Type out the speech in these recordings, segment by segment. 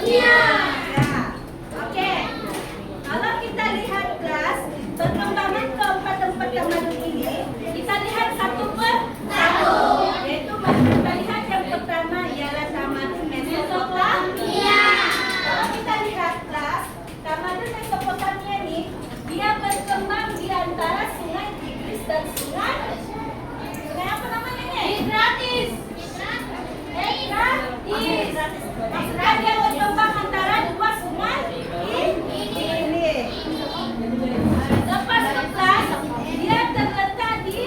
Ya. Oke. Kalau kita lihat kelas perkembangan keempat-empat tamadun ini, kita lihat satu per satu. Yaitu kita lihat yang pertama ialah tamadun Mesopotamia. Kalau kita lihat kelas tamadun Mesopotamia ini, dia berkembang di antara sungai Tigris dan sungai apa namanya nih? Eufrates. Maksudnya dia berkembang antara dua sungai ini. Lepas itu kelas, dia terletak di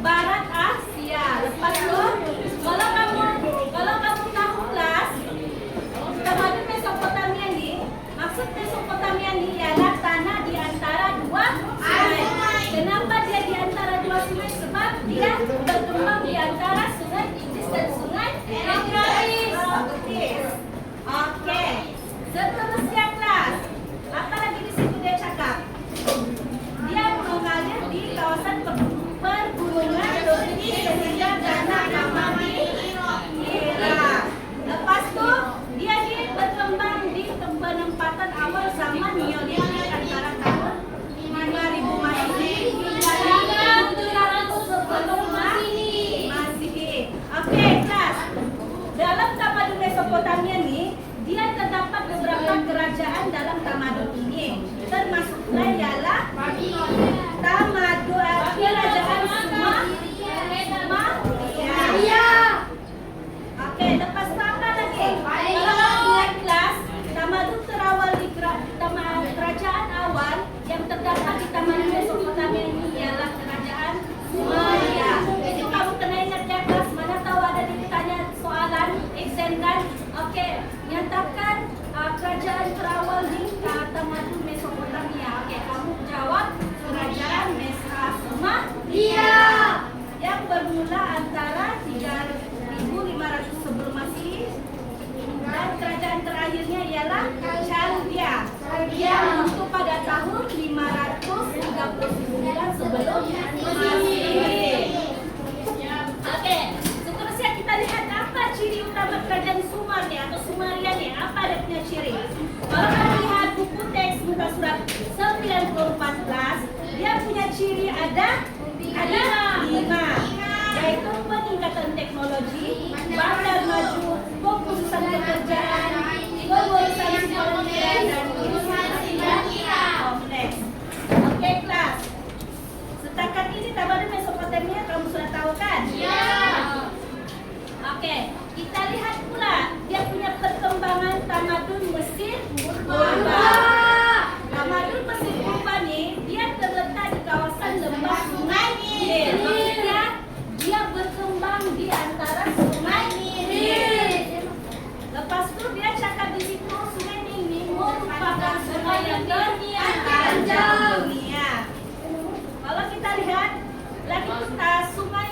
barat Asia. Lepas itu, kalau kamu tahu kelas, tamadun Mesopotamia ini, maksud Mesopotamia ini ialah tanah di antara dua sungai. Kenapa dia di antara dua sungai? Sebab dia berkembang di antara sungai Tigris dan sungai Eufrates. Oke. Seterusnya kelas, apa lagi di situ dia cakap? Dia mengalir di kawasan pergunungan Turki sehingga karena nama Irak. Lepas itu dia berkembang di penempatan awal zaman Neolitik antara tahun 5000 Masehi hingga 700 sebelum Masehi. Oke, kelas. Dalam tamadun Mesopotamia ini, dia terdapat beberapa kerajaan dalam tamadun ini. Termasuknya ialah tamadun kerajaan Sumeria. Oke, lepas itu apa lagi? Kalau lihat kelas, tamadun terawal di kerajaan awal yang terdapat di tamadun Mesopotamia ini ialah kerajaan Sumeria. Itu kamu kena ingat ya kelas, mana tahu ada ditanya soalan exam kan? Oke, nyatakan kerajaan terawal di tamadun Mesopotamia. Oke, kamu jawab kerajaan Sumeria yang bermula antara 3500 sebelum Masehi dan kerajaan terakhirnya ialah Chaldea yang runtuh pada tahun 539 sebelum Masehi. Oke, seterusnya kita lihat apa ciri utama kerajaan Sumer nih atau Sumeria nih, apa dia punya ciri? Kalau kita lihat buku teks muka surat 94 kelas, dia punya ciri ada 5, yaitu peningkatan teknologi, bandar maju, pengkhususan pekerjaan, pengurusan moneter dan investasi kompleks. Oke kelas, setakat ini tamadun Mesopotamia kamu sudah tahu kan? Ya. Oke, kita lihat pula dia punya perkembangan tamadun Mesir purba. Tamadun Mesir purba nih, dia terletak di kawasan lembah Sungai Nil. Maksudnya dia berkembang di antara Sungai Nil. Lepas itu dia cakap di situ Sungai Nil ini merupakan sungai yang terpanjang dunia. Kalau kita lihat lagi sungai,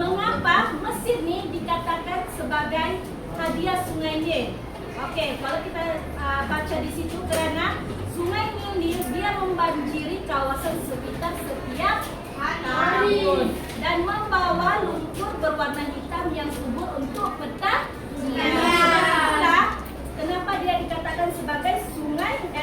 mengapa Mesir nih dikatakan sebagai hadiah Sungai Nil? Oke, kalau kita baca di situ karena Sungai Nil dia membanjiri kawasan sekitar setiap tahun dan membawa lumpur berwarna hitam yang subur untuk pertanian. Kenapa dia dikatakan sebagai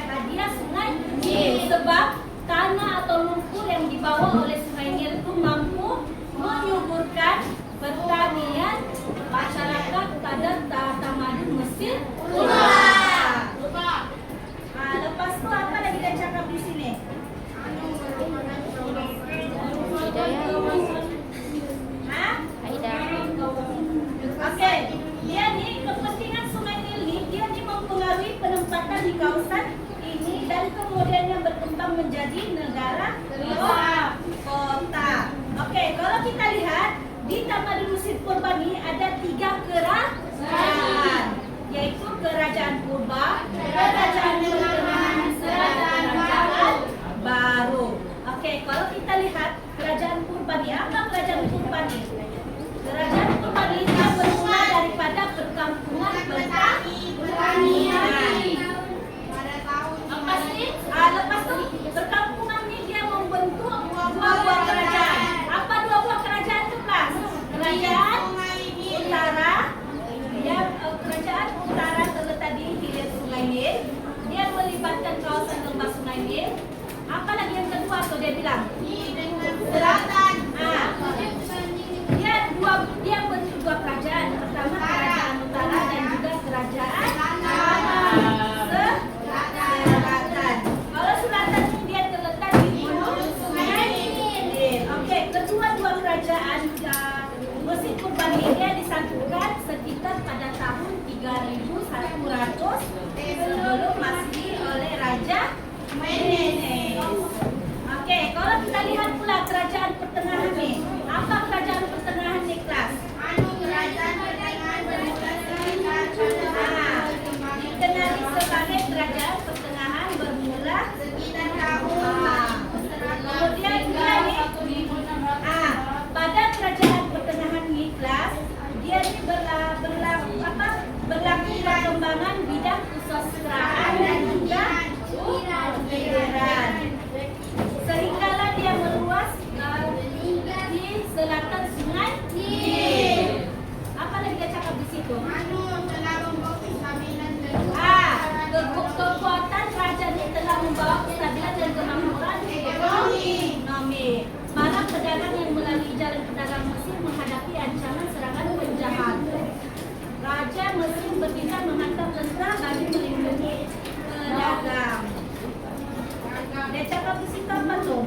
hadiah Sungai Nil? Sebab tanah atau lumpur yang dibawa oleh Sungai Nil itu mampu menyuburkan pertanian masyarakat pada tamadun Mesir purba. Lepas itu apa lagi dia cakap di sini? Oke, dia nih kepentingan Sungai Nil nih, dia nih mempengaruhi penempatan di kawasan ini dan kemudiannya berkembang menjadi negara kota. Oke, kalau kita lihat di tamadun Mesir purba ini ada 3 kerajaan, yaitu kerajaan purba, kerajaan pertengahan, dan kerajaan baru. Oke, kalau kita lihat kerajaan purba ini, apa kerajaan purba ini? Kerajaan purba ini bermula daripada perkampungan pertanian. Lepas itu perkampungan ini dia membentuk 2 buah kerajaan. Apa 2 buah kerajaan itu kelas? Kerajaan utara Mesir. Apa lagi yang kedua tuh dia bilang? Selatan. Dia bentuk dua kerajaan. Pertama kerajaan utara dan juga kerajaan selatan. Kalau selatan ini dia terletak di hulu sungai Nil. Oke, kedua dua kerajaan Mesir Purbalingga disatukan sekitar pada tahun 3100 sebelum Masehi oleh Raja Menes. Oke, kalau kita lihat pula kerajaan pertengahan nih. Apa kerajaan pertengahan nih kelas? Kerajaan pertengahan bermula sekitar dikenali sebagai kerajaan pertengahan bermula sekitar tahun kemudian dia nih pada kerajaan pertengahan nih kelas dia ini berlaku perkembangan bidang kesusastraan dan juga kebudayaan sehinggalah dia meluas di selatan sungai Nil. Apa lagi dia cakap di situ? Kekuatan kerajaan ini telah membawa kestabilan dan kemakmuran ekonomi. Para pedagang yang melalui jalan pedagang Mesir menghadapi ancaman serangan penjahat. Raja Mesir bertindak menghantam tentara bagi melindungi pedagang. Dia cakap di situ apa tuh?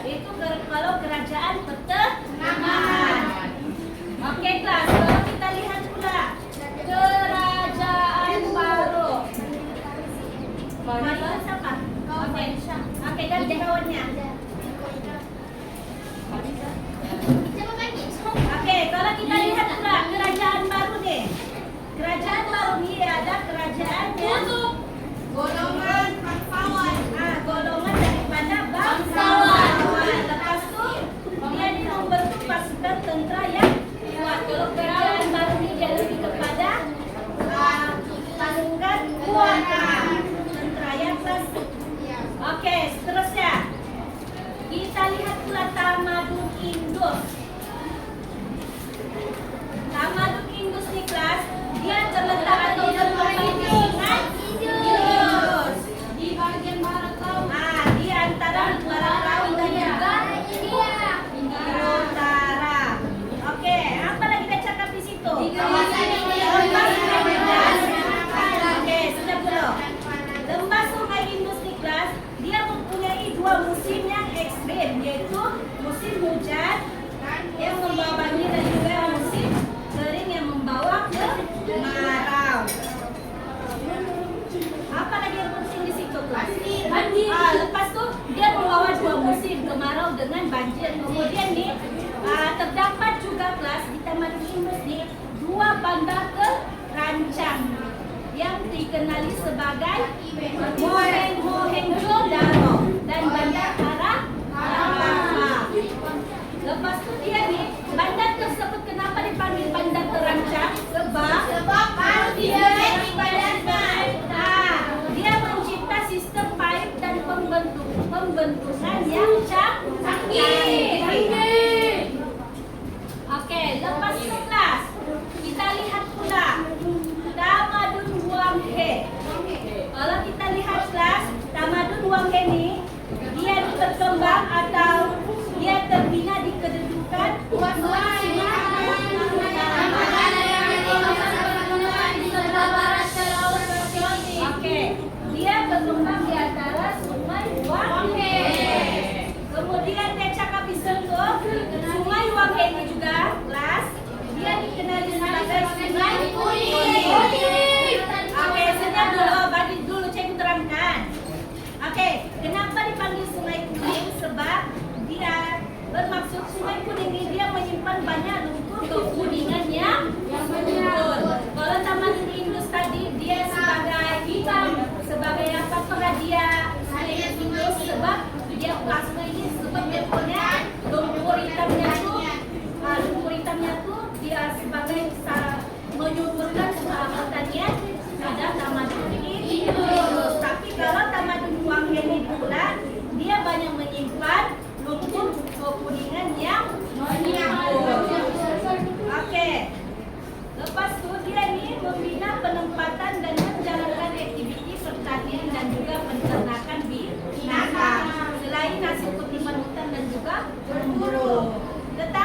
Itu kalau kerajaan pertengahan. Oke kelas, kalau kita lihat pula kerajaan baru. Baru siapa? Oke, ganti kawannya. Oke, kalau kita lihat pula kerajaan baru nih. Kerajaan baru ini ada kerajaan yang golongan bangsawan. Golongan daripada bangsawan. Lepas itu dia ini membentuk pasukan tentera yang kuat. Kalau kerajaan baru ini dia lebih kepada pasukan kuat, tentera yang klasik. Oke, seterusnya kita lihat pula tamadun Indus. Tamadun Indus di kelas dia terletak atau berada di Indus di bagian barat laut. Di antara barat laut dan juga utara. Oke, apa lagi kita cakap di situ? Oke, sudah belum? Lembah Sungai Indus di kelas dia mempunyai dua musim yang ekstrim, yaitu musim hujan yang membawa banjir dan juga musim kering yang membawa kemarau. Apa lagi yang penting di situ kelas? Banjir. Lepas itu dia membawa dua musim, kemarau dengan banjir. Kemudian nih terdapat juga kelas di Tamadun Indus nih dua bandar terancam yang dikenali sebagai Mohenjo-daro dan Bandar Harappa. Lepas itu dia nih bandar tersebut kenapa dipanggil bandar terancam? Sebab kalau dia dia mencipta sistem pipe dan pembentukan yang canggih. Oke, lepas itu kelas kita lihat pula Tamadun Huanghe. Kalau kita lihat kelas Tamadun Huanghe ini dia berkembang atau dia terbina di kedudukan Oke, dia berkembang di antara Sungai Huanghe. Kemudian dia cakap di Sentul, Sungai Huanghe ini juga kelas dia dikenali sebagai Sungai Kuning. Oke, sebentar dulu, bagi dulu saya terangkan. Oke, kenapa dipanggil Sungai Kuning? Sebab dia bermaksud Sungai Kuning ini dia menyimpan banyak lumpur kekuningan yang betul. Kalau Tamadun Indus tadi dia sebagai hitam, sebagai apakah dia Indus sebab dia sungai ini sebab dia punya lumpur hitamnya tuh dia sebagai menyuburkan pertanian pada Tamadun Indus. Tapi kalau Tamadun Huanghe ini pula dia banyak menyimpan lumpur kekuningan yang menyambut. Oke. Lepas itu dia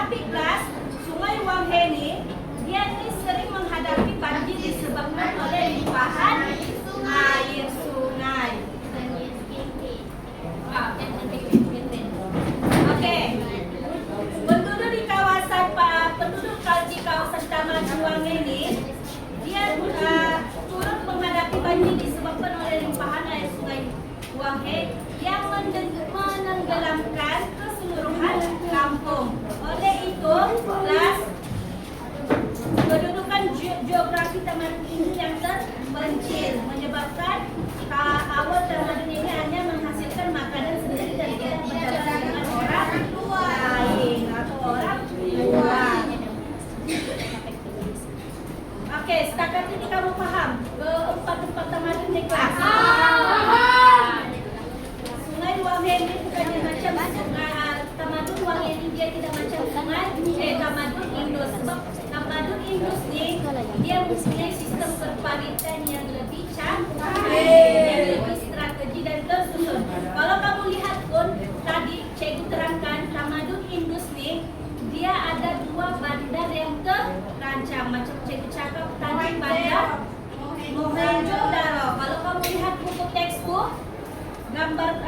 Tapi kelas Sungai Wangheni dia ini sering menghadapi banjir disebabkan oleh limpahan air sungai. Oke. Penduduk di kawasan Taman Wangheni dia turut menghadapi banjir disebabkan oleh limpahan air sungai Wangheni yang menenggelamkan keseluruhan kampung. Oleh itu, kelas kedudukan geografi taman ini yang terpencil menyebabkan awal taman ini hanya menghasilkan makanan sendiri dan tidak berdagang dengan orang lain atau orang luar. Oke, setakat ini kamu paham keempat taman ini kelas? Sungai Wangheni bukannya macam Tamadun Wangheni, dia tidak macam Tamadun Indus. Sebab Tamadun Indus nih dia mempunyai sistem perpalitan yang lebih canggih, yang lebih strategi dan tersusun. Kalau kamu lihat pun tadi cikgu terangkan Tamadun Indus nih dia ada dua bandar yang terancam. Macam cikgu cakap tadi bandar Mohenjo-daro. Kalau kamu lihat buku textbook gambar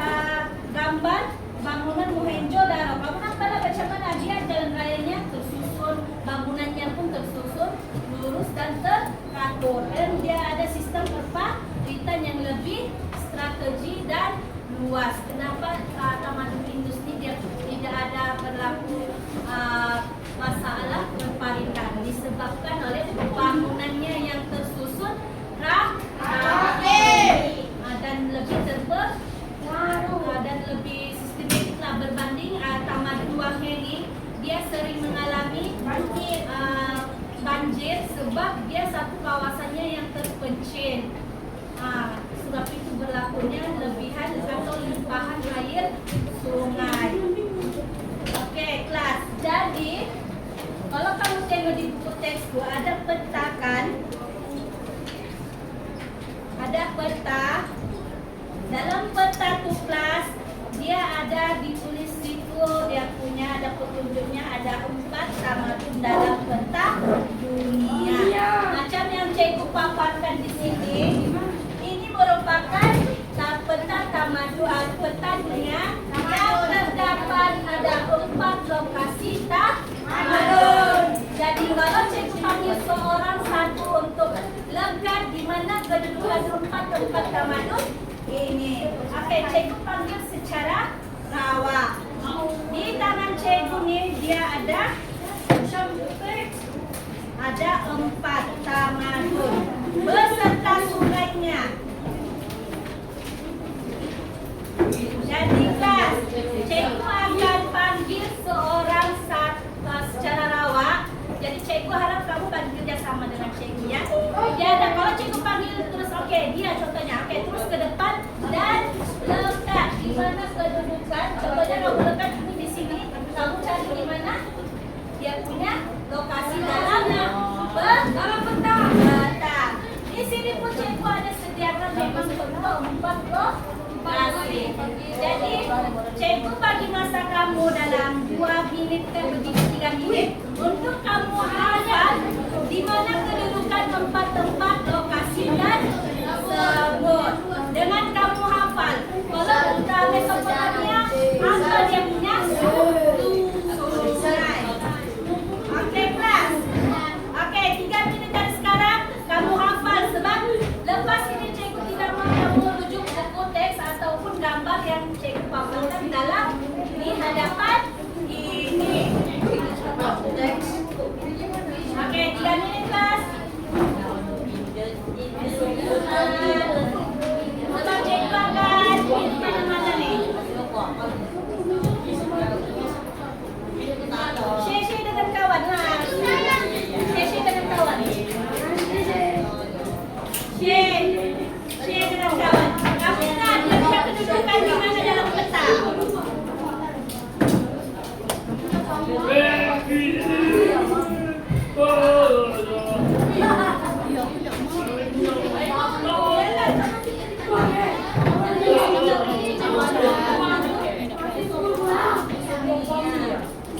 bangunan Mohenjo-daro, kamu nampak macam mana dia jalan rayanya tersusun, bangunannya pun tersusun lurus dan teratur, dan dia ada sistem perpalitan yang lebih strategi dan luas. Kenapa Tamadun Indus ini dia tidak ada berlaku masalah perpalitan? Disebabkan oleh bangunannya yang tersusun rapi dan lebih dan lebih sistematik lah berbanding Tamadun Wangheni. Dia sering mengalami banjir sebab dia satu kawasannya yang terpencil. Sebab itu berlakunya lebihan atau limpahan air sungai. Oke, kelas. Jadi kalau kamu tengok di buku textbook ada peta kan? Ada peta. Dalam peta tuh kelas dia ada ditulis situ, dia punya ada petunjuknya, ada 4 tamadun dalam peta dunia. Macam yang cikgu paparkan di sini, ini merupakan peta tamadun peta dunia yang terdapat ada 4 lokasi tamadun. Jadi kalau cikgu panggil seorang satu untuk lengkap di mana kedudukan 4 tamadun ini. Oke, cikgu panggil secara rawa. Di tangan cikgu nih dia ada 4 tamadun beserta sungainya. Jadi kelas, cikgu akan panggil seorang secara rawa. Jadi cikgu harap kamu bekerja sama dengan cikgu ya. Dia ada kalau cikgu panggil terus oke, dia contohnya oke, terus ke depan dan lekat di mana kedudukan. Contohnya kamu lekat ini di sini, kamu cari di mana dia punya lokasi dalamnya. Dalam peta. Di sini pun cikgu ada sediakan memang untuk 4 lokasi. Jadi cikgu bagi masa kamu dalam 2 minit ke begitu 3 minit untuk kamu hafal di mana kedudukan tempat lokasi dan sebut. Dengan kamu hafal, kalau sudah Mesopotamia, apa dia punya sungai. Oke kelas. Oke, 3 minit dari sekarang kamu hafal sebab lepas ini cikgu tidak mau kamu merujuk buku teks ataupun gambar yang cikgu paparkan dalam di hadapan ini. Oke, 3 minit kelas. Sebab cikgu akan ini mana-mana nih. Share dengan kawan lah. Share dengan kawan. Share dengan kawan. Kamu ingat dia punya kedudukan di mana dalam peta?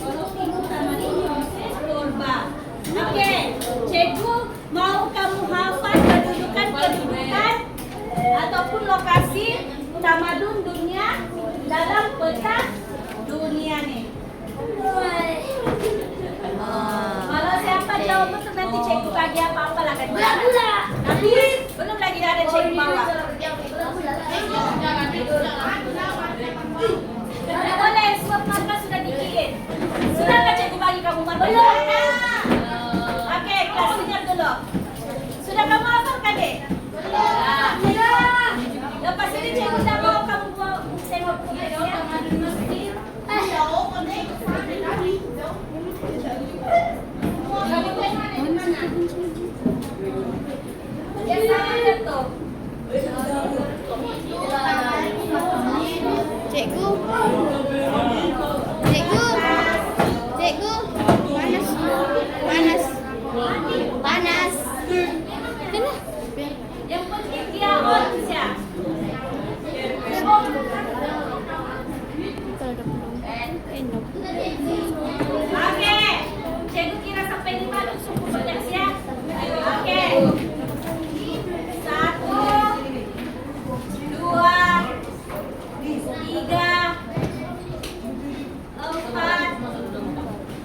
Kalau Belum lagi ada cek bawah. Tidak boleh, sebab markah sudah dikirim. Sudah nggak cikgu bagi kamu markah? Belum. Oke, kelas dengar dulu. Sudah kamu hafalkan deh? Belum. Lepas ini cikgu tak mau kamu tengok bukunya. Ya sama tuh. Cikgu, cikgu, cikgu, panas, panas, panas. Yang penting dia on saja. Oke, cikgu kira sampai 5 dulu suku sudah siap. Oke. 1, 2, 3, 4,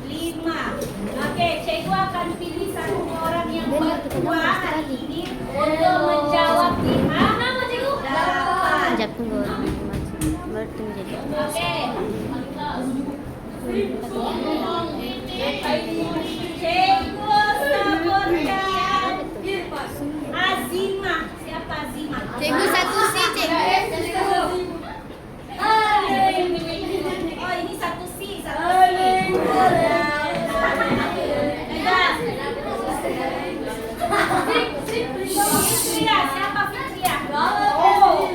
5. Oke, cikgu akan pilih satu orang yang berdua hari ini untuk menjawab 5. Nama cikgu? 8. Sekejap tunggu, baru tunggu jadi. Oke. Cikgu sebutkan Azimah. Siapa Azimah? Cikgu satu sih, cikgu. Oh, ini satu C, satu C. Fitria, siapa Fitria? Oh.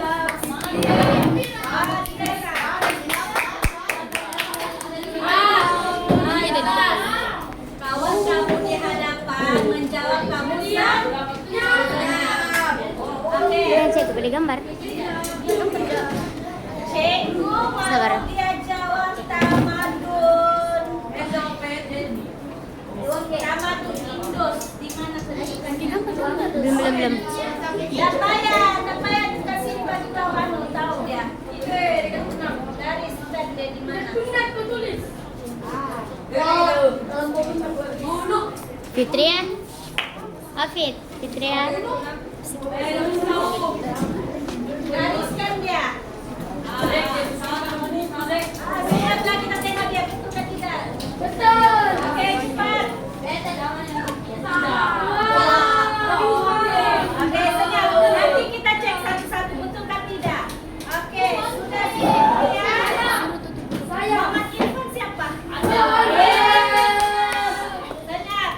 Kawan kamu di hadapan menjawab kamu siap. Oke. Cikgu boleh gambar. Cikgu Sabar. mau dia jawab tamadun. Tamadun Indus di mana kedudukan? Belum. Tak payah kasih bagi tahu tahu dia. Dari sudah dia di mana? Fitria, Afid, Fitria. Gariskan dia. Siaplah kita tengok dia betul ke tidak? Betul. Oke, cepat. Oke, senyap. Nanti kita cek satu-satu betul ke tidak. Oke, sudah siap ya. Muhammad Irfan siapa? Senyap.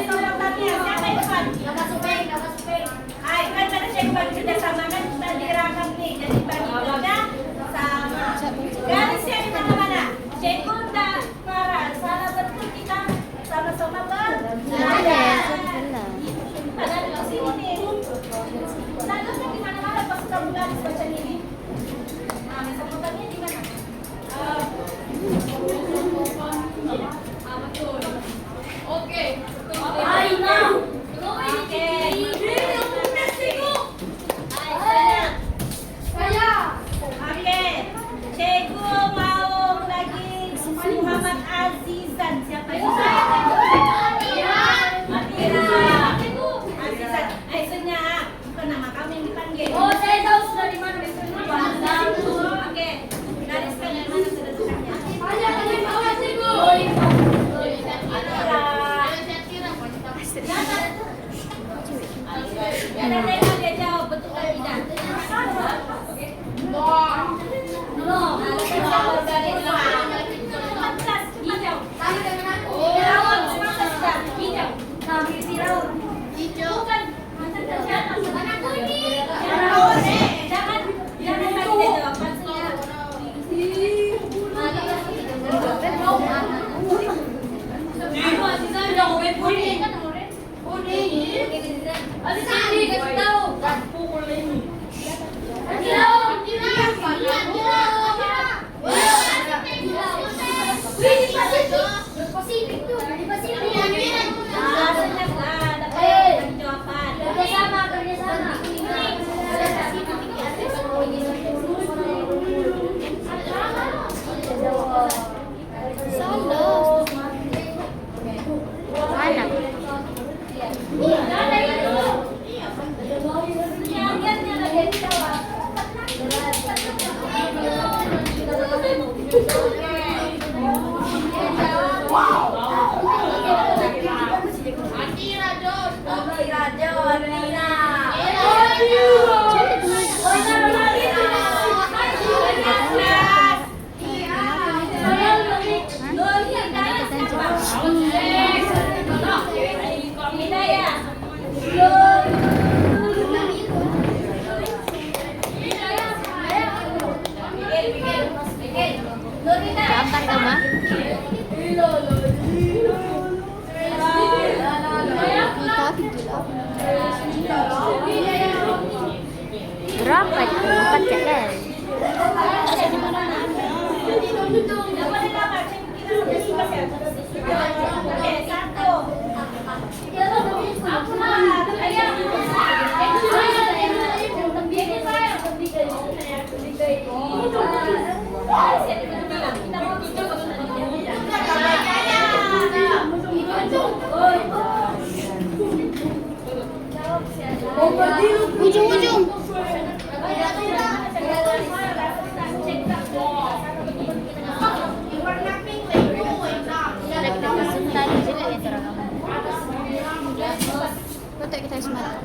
Seorang Tania, siapa Irfan? Hai, kan tadi cek bagi kerjasama kan kita dirakam nih. Jadi bagi kerja sama. Garisnya di mana-mana. Cikgu tak marah. Salah betul kita sama-sama Padahal di sini nih. Statusnya di mana-mana pas kamu garis baca ini. Nah, sebutannya di mana? Betul. Oke. Ayo. Oke. Oke, cikgu mau lagi Muhammad Azizan. Siapa itu? Azizan. Senyap. Bukan nama kamu yang dipanggil. Oh, saya tahu sudah di mana. Oke, gariskan dari mana kedudukannya. Bawah, cikgu. Ada tengok dia jawab betul atau tidak. No. Nah, lepas jawab garis 14 hijau. Gambar ka ba? Berapa itu? 4 cekal. Ujung-ujung. Foto kita semua.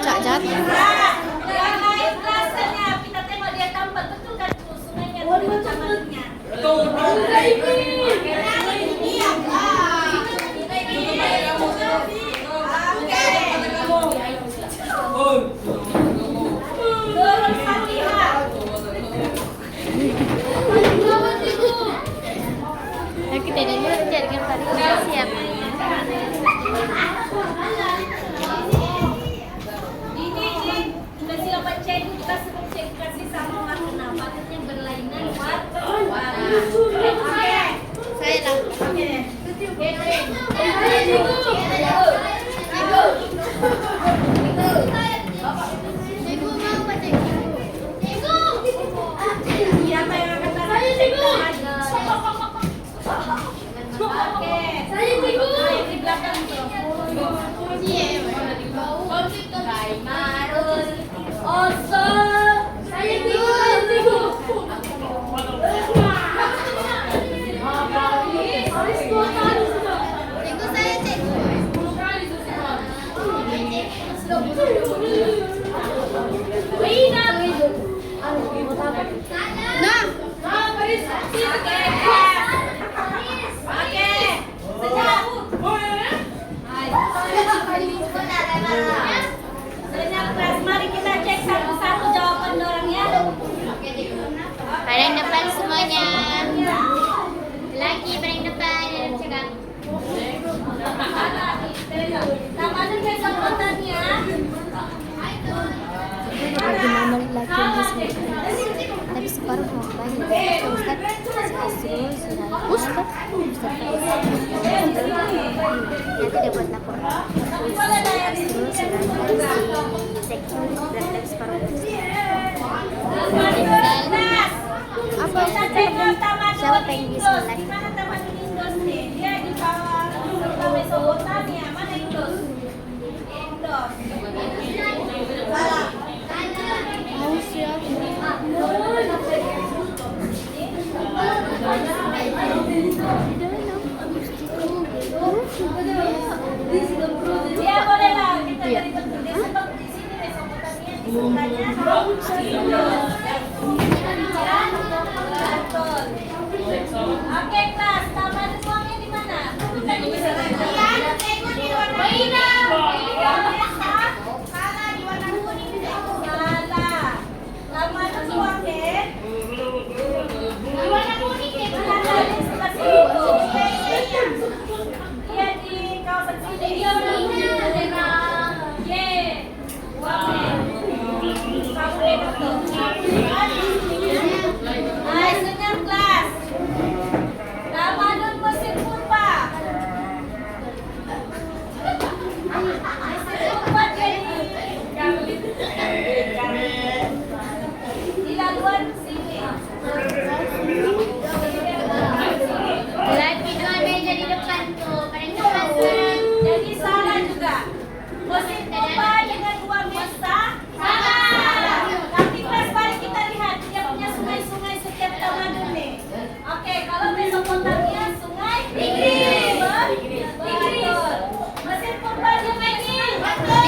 Cak Jat. Kita dengar jaringan tadi siap. Mari kita cek satu-satu jawaban orangnya. Ada yang depan semuanya. Lagi paling depan yang cakap. Namanya kayak sambutannya. Bagaimana lagi yang disebut? Tapi separuh mau banyak. Ustaz, Ustaz. Ya tidak buat lapor. Terus cek berarti separuh. Apa? Siapa pengen bismillah? Mana Taman Indos nih? Dia di bawah Mesopotamia. Mana Indos? Indos. Mau siapa? Ya boleh lah kita dari bentuk dia sebab di sini Mesopotamia di sebelahnya Indos. Betul. Oke kelas, taman uangnya di mana? Salah di warna kuning. Salah. Taman uangnya di warna kuning ya. Di sebelah situ. Iya di kawasan sini. Senyum kelas. Taman Satu.